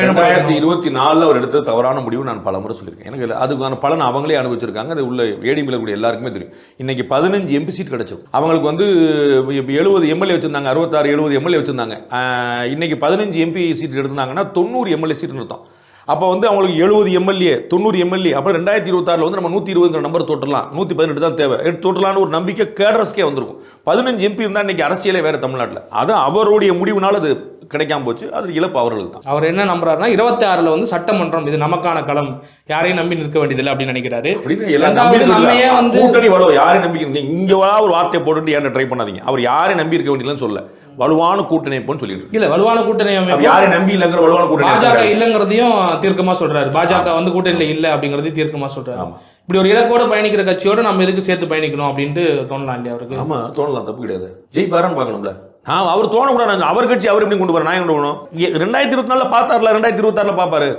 2024 அவர் எடுத்த தவறான முடிவு நான் பல முறை சொல்லியிருக்கேன். எனக்கு அதுக்கான பலன் அவங்களே அனுபவிச்சிருக்காங்க. அது உள்ள ஏடிஎம்ல கூடிய எல்லாருக்குமே தெரியும். இன்னைக்கு 15 எம்பி சீட் கிடைச்சிடும். அவங்களுக்கு வந்து 70 எம்எல்ஏ வச்சிருந்தாங்க, 66 70 எம்எல்ஏ வச்சிருந்தாங்க. இன்னைக்கு 15 எம்பி சீட் எடுத்தாங்கன்னா 90 எம்எல்ஏ சீட் நிறுத்தம். அப்போ வந்து அவங்களுக்கு 70 எம்எல்ஏ 90 எம்எல்ஏ அப்புறம் 2026 வந்து நம்ம 120 நம்பர் தோட்டலாம், 118 தான் தேவை, தோட்டலான்னு ஒரு நம்பிக்கை கேடரஸ்கே வந்திருக்கும். 15 எம்பி இருந்தால் இன்னைக்கு அரசியலே வேற தமிழ்நாட்டில். அது அவருடைய முடிவுனால அது கிடைக்காம போச்சு. அது இழப்பு அவர்களுக்கு தான். அவர் என்ன நம்புறாருன்னா 26 வந்து சட்டமன்றம் இது நமக்கான களம், யாரையும் நம்பி நிற்க வேண்டியதில்லை அப்படின்னு நினைக்கிறாரு. கூட்டணி வளவு யாரையும் நம்பி இங்க ஒரு வார்த்தையை போட்டுட்டு ஏன் ட்ரை பண்ணாதீங்க. அவர் யாரையும் நம்பி இருக்க வேண்டியதுன்னு சொல்ல, வலுவான கூட்டணி சொல்லிட்டு இல்ல வலுவான கூட்டணி யாரையும் நம்பி இல்லங்கிற வலுவான கூட்டணி பாஜக இல்லங்கிறதையும் தீர்க்கமா சொல்றாரு. பாஜக வந்து கூட்டணியில இல்ல அப்படிங்கறதையும் தீர்க்கமா சொல்றாரு. இப்படி ஒரு இலக்கோட பயணிக்கிற கட்சியோட நம்ம எதுக்கு சேர்த்து பயணிக்கணும் அப்படின்ட்டு தோணலாம் இல்லையா அவருக்கு? ஆமா தோணலாம், தப்பு கிடையாது. ஜெயிப்பாரான்னு பார்க்கணும்ல. அவர் தோணக்கூடாது. அவர் கட்சி அவர் எப்படி கொண்டு போற நான் கொண்டு போகணும். 2024 பார்த்தாருல, 2026 பார்ப்பாரு.